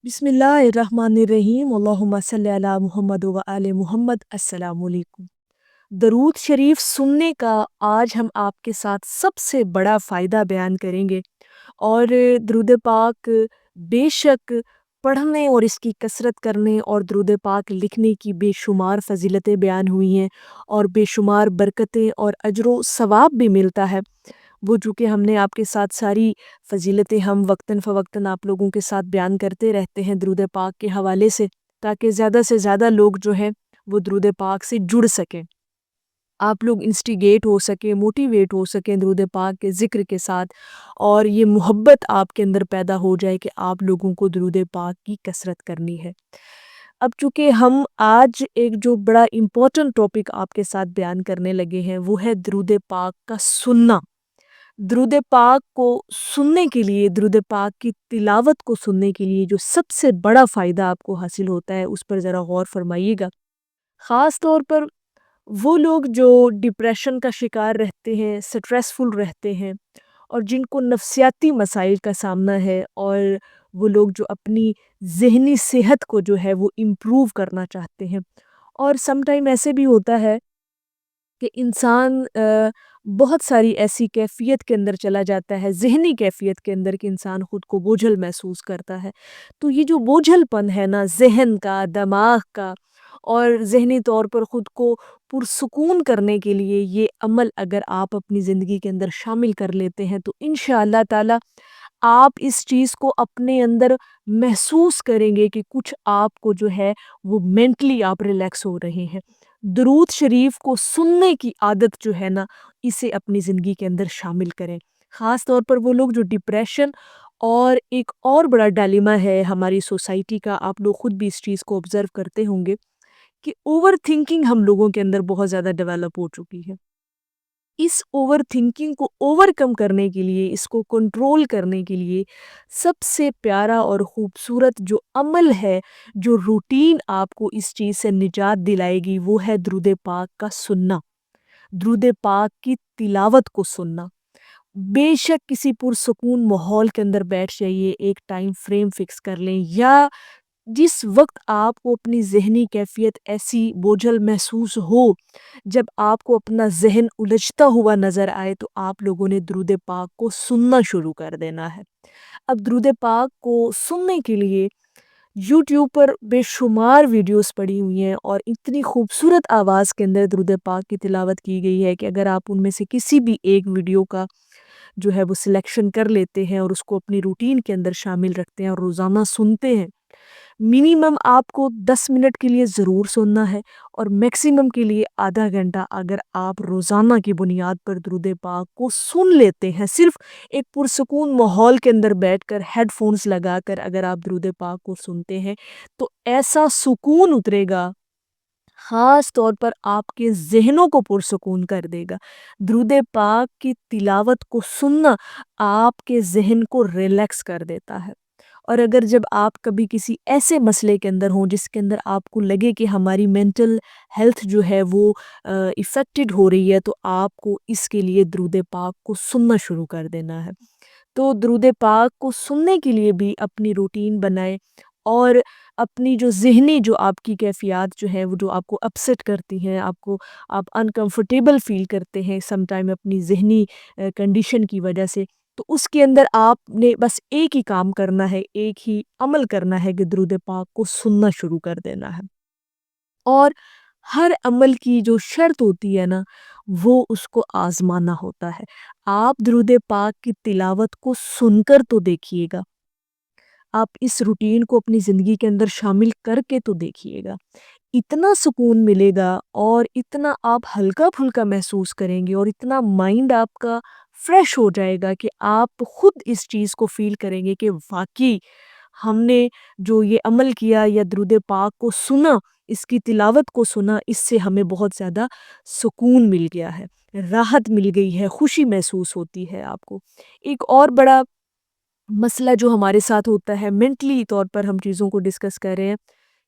बिस्मिल्लाहिर्रहमानिर्रहीम अल्लाहुम्मा सल्ली अला मुहम्मद व आले मुहम्मद। अस्सलाम वालेकुम। दरूद शरीफ सुनने का आज हम आपके साथ सबसे बड़ा फ़ायदा बयान करेंगे। और दरूद पाक बेशक पढ़ने और इसकी कसरत करने और दरूद पाक लिखने की बेशुमार फ़ज़ीलतें बयान हुई हैं और बेशुमार बरकतें और अजर सवाब भी मिलता है। वो चूँकि हमने आपके साथ सारी फ़ज़ीलतें हम वक्तन फ़वक्तन आप लोगों के साथ बयान करते रहते हैं दरूद पाक के हवाले से, ताकि ज़्यादा से ज़्यादा लोग जो हैं वो दरूद पाक से जुड़ सकें। आप लोग इंस्टिगेट हो सकें, मोटिवेट हो सकें दरूद पाक के ज़िक्र के साथ, और ये मोहब्बत आपके अंदर पैदा हो जाए कि आप लोगों को दरूद पाक की कसरत करनी है। अब चूँकि हम आज एक जो बड़ा इम्पोर्टेंट टॉपिक आपके साथ बयान करने लगे हैं वो है दरूद पाक का सुनना। दरूद पाक को सुनने के लिए, दरूद पाक की तिलावत को सुनने के लिए जो सबसे बड़ा फ़ायदा आपको हासिल होता है उस पर ज़रा गौर फरमाइएगा। ख़ास तौर पर वो लोग जो डिप्रेशन का शिकार रहते हैं, स्ट्रेसफुल रहते हैं और जिनको नफ़सियाती मसाइल का सामना है, और वो लोग जो अपनी ज़हनी सेहत को जो है वो इम्प्रूव करना चाहते हैं। और सम टाइम ऐसे भी होता है कि इंसान बहुत सारी ऐसी कैफ़ियत के अंदर चला जाता है, ज़हनी कैफ़ियत के अंदर, कि इंसान ख़ुद को बोझल महसूस करता है। तो ये जो बोझलपन है ना ज़हन का, दिमाग का, और ज़हनी तौर पर ख़ुद को पुरसुकून करने के लिए ये अमल अगर आप अपनी ज़िंदगी के अंदर शामिल कर लेते हैं तो इंशाअल्लाह ताला आप इस चीज़ को अपने अंदर महसूस करेंगे कि कुछ आपको जो है वो मेंटली आप रिलैक्स हो रहे हैं। दरूद शरीफ को सुनने की आदत जो है ना, इसे अपनी ज़िंदगी के अंदर शामिल करें। ख़ास तौर पर वो लोग जो डिप्रेशन, और एक और बड़ा डायलेमा है हमारी सोसाइटी का, आप लोग खुद भी इस चीज़ को ऑब्ज़र्व करते होंगे कि ओवरथिंकिंग हम लोगों के अंदर बहुत ज़्यादा डेवलप हो चुकी है। इस ओवरथिंकिंग को ओवरकम करने के लिए, इसको कंट्रोल करने के लिए सबसे प्यारा और ख़ूबसूरत जो अमल है, जो रूटीन आपको इस चीज़ से निजात दिलाएगी, वो है दरूद पाक का सुनना, दरूद पाक की तिलावत को सुनना। बेशक किसी पुरसुकून माहौल के अंदर बैठ जाइए, एक टाइम फ्रेम फिक्स कर लें, या जिस वक़्त आपको अपनी ज़हनी कैफ़ियत ऐसी बोझल महसूस हो, जब आपको अपना ज़हन उलझता हुआ नज़र आए, तो आप लोगों ने दरूद पाक को सुनना शुरू कर देना है। अब दरूद पाक को सुनने के लिए यूट्यूब पर बेशुमार वीडियोस पड़ी हुई हैं, और इतनी खूबसूरत आवाज़ के अंदर दरूद पाक की तिलावत की गई है कि अगर आप उनमें से किसी भी एक वीडियो का जो है वो सिलेक्शन कर लेते हैं और उसको अपनी रूटीन के अंदर शामिल रखते हैं और रोज़ाना सुनते हैं, मिनिमम आपको 10 मिनट के लिए ज़रूर सुनना है, और मैक्सिमम के लिए आधा घंटा अगर आप रोज़ाना की बुनियाद पर दरूद पाक को सुन लेते हैं, सिर्फ़ एक पुरसुकून माहौल के अंदर बैठकर हेडफ़ोन्स लगाकर अगर आप दरूद पाक को सुनते हैं, तो ऐसा सुकून उतरेगा, ख़ास तौर पर आपके ज़हनों को पुरसुकून कर देगा। दरूद पाक की तिलावत को सुनना आपके ज़हन को रिलैक्स कर देता है। और अगर जब आप कभी किसी ऐसे मसले के अंदर हों जिसके अंदर आपको लगे कि हमारी मेंटल हेल्थ जो है वो इफ़ेक्टेड हो रही है, तो आपको इसके लिए दरूद पाक को सुनना शुरू कर देना है। तो दरूद पाक को सुनने के लिए भी अपनी रूटीन बनाएं, और अपनी जो ज़हनी जो आपकी कैफ़ियत जो है वो जो आपको अपसेट करती हैं, आपको आप अनकंफर्टेबल फ़ील करते हैं सम टाइम अपनी ज़हनी कंडीशन की वजह से, तो उसके अंदर आपने बस एक ही काम करना है, एक ही अमल करना है कि दरूद पाक को सुनना शुरू कर देना है। और हर अमल की जो शर्त होती है ना, वो उसको आज़माना होता है। आप दरूद पाक की तिलावत को सुनकर तो देखिएगा, आप इस रूटीन को अपनी ज़िंदगी के अंदर शामिल करके तो देखिएगा। इतना सुकून मिलेगा और इतना आप हल्का-फुल्का महसूस करेंगे, और इतना माइंड आपका फ्रेश हो जाएगा कि आप खुद इस चीज़ को फ़ील करेंगे कि वाक़ई हमने जो ये अमल किया या दरूद पाक को सुना, इसकी तिलावत को सुना, इससे हमें बहुत ज़्यादा सुकून मिल गया है, राहत मिल गई है, खुशी महसूस होती है आपको। एक और बड़ा मसला जो हमारे साथ होता है, मेंटली तौर पर हम चीज़ों को डिस्कस कर रहे हैं,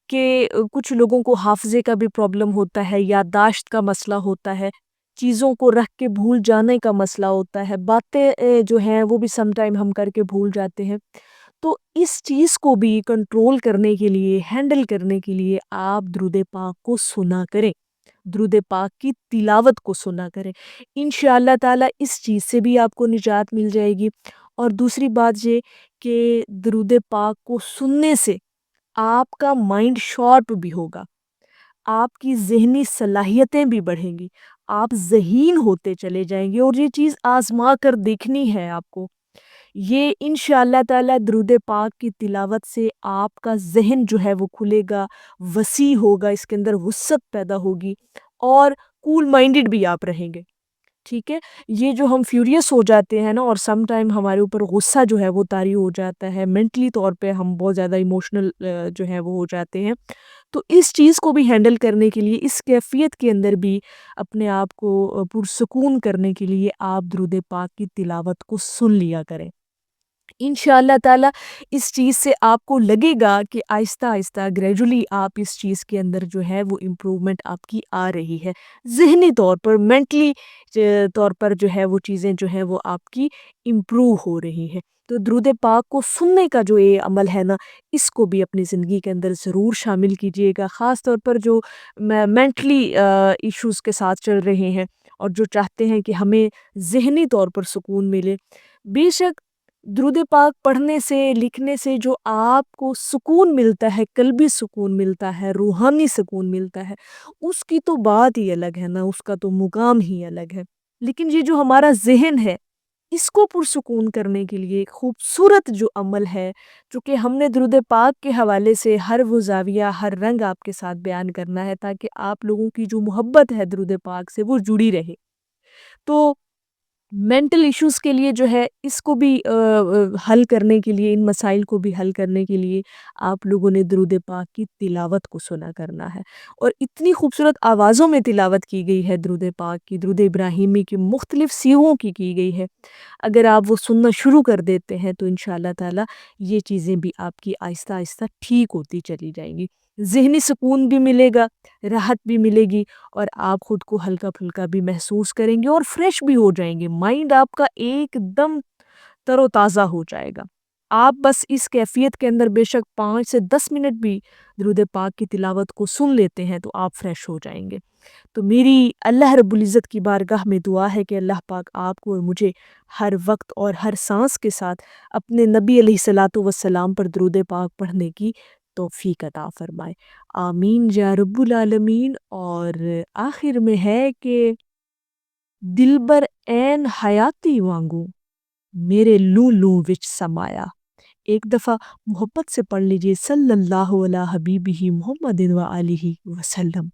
कि कुछ लोगों को हाफ़िज़े का भी प्रॉब्लम होता है, याददाश्त का मसला होता है, चीज़ों को रख के भूल जाने का मसला होता है, बातें जो हैं वो भी सम टाइम हम करके भूल जाते हैं। تو اس چیز کو بھی کنٹرول کرنے کے لیے، ہینڈل کرنے کے لیے آپ درود پاک کو سنا کریں، درود پاک کی تلاوت کو سنا کریں۔ انشاءاللہ تعالیٰ اس چیز سے بھی آپ کو نجات مل جائے گی۔ اور دوسری بات یہ کہ درود پاک کو سننے سے آپ کا مائنڈ شارپ بھی ہوگا، آپ کی ذہنی صلاحیتیں بھی بڑھیں گی، آپ ذہین ہوتے چلے جائیں گے، اور یہ چیز آزما کر دیکھنی ہے آپ کو۔ یہ انشاءاللہ تعالیٰ درود پاک کی تلاوت سے آپ کا ذہن جو ہے وہ کھلے گا، وسیع ہوگا، اس کے اندر وسعت پیدا ہوگی، اور کول مائنڈڈ بھی آپ رہیں گے۔ ٹھیک ہے، یہ جو ہم فیوریس ہو جاتے ہیں نا، اور سم ٹائم ہمارے اوپر غصہ جو ہے وہ طاری ہو جاتا ہے، مینٹلی طور پہ ہم بہت زیادہ ایموشنل جو ہے وہ ہو جاتے ہیں، تو اس چیز کو بھی ہینڈل کرنے کے لیے، اس کیفیت کے اندر بھی اپنے آپ کو پرسکون کرنے کے لیے آپ درود پاک کی تلاوت کو سن لیا کریں۔ انشاءاللہ تعالیٰ اس چیز سے آپ کو لگے گا کہ آہستہ آہستہ گریجولی آپ اس چیز کے اندر جو ہے وہ امپروومنٹ آپ کی آ رہی ہے، ذہنی طور پر، مینٹلی طور پر جو ہے وہ چیزیں جو ہیں وہ آپ کی امپروو ہو رہی ہیں۔ تو درود پاک کو سننے کا جو یہ عمل ہے نا، اس کو بھی اپنی زندگی کے اندر ضرور شامل کیجیے گا، خاص طور پر جو مینٹلی ایشوز کے ساتھ چل رہے ہیں اور جو چاہتے ہیں کہ ہمیں ذہنی طور پر سکون ملے۔ بے شک درود پاک پڑھنے سے، لکھنے سے جو آپ کو سکون ملتا ہے، قلبی سکون ملتا ہے، روحانی سکون ملتا ہے، اس کی تو بات ہی الگ ہے نا، اس کا تو مقام ہی الگ ہے۔ لیکن یہ جو ہمارا ذہن ہے، اس کو پرسکون کرنے کے لیے ایک خوبصورت جو عمل ہے، چونکہ ہم نے درود پاک کے حوالے سے ہر وہ زاویہ، ہر رنگ آپ کے ساتھ بیان کرنا ہے، تاکہ آپ لوگوں کی جو محبت ہے درود پاک سے وہ جڑی رہے۔ تو مینٹل ایشوز کے لیے جو ہے اس کو بھی حل کرنے کے لیے، ان مسائل کو بھی حل کرنے کے لیے آپ لوگوں نے درود پاک کی تلاوت کو سنا کرنا ہے، اور اتنی خوبصورت آوازوں میں تلاوت کی گئی ہے درود پاک کی، درود ابراہیمی کی مختلف سیغوں کی گئی ہے۔ اگر آپ وہ سننا شروع کر دیتے ہیں تو انشاءاللہ تعالیٰ یہ چیزیں بھی آپ کی آہستہ آہستہ ٹھیک ہوتی چلی جائیں گی، ذہنی سکون بھی ملے گا، راحت بھی ملے گی، اور آپ خود کو ہلکا پھلکا بھی محسوس کریں گے اور فریش بھی ہو جائیں گے، مائنڈ آپ کا ایک دم تر و تازہ ہو جائے گا۔ آپ بس اس کیفیت کے اندر بے شک 5 سے 10 منٹ بھی درود پاک کی تلاوت کو سن لیتے ہیں تو آپ فریش ہو جائیں گے۔ تو میری اللہ رب العزت کی بارگاہ میں دعا ہے کہ اللہ پاک آپ کو اور مجھے ہر وقت اور ہر سانس کے ساتھ اپنے نبی علیہ الصلاۃ والسلام پر درود پاک پڑھنے کی توفیق عطا فرمائے۔ آمین یا رب العالمین۔ اور آخر میں ہے کہ دلبر این حیاتی وانگو میرے لوں لوں وچ سمایا۔ ایک دفعہ محبت سے پڑھ لیجئے، صلی اللہ علیہ حبیبہ محمد و آلہ وسلم۔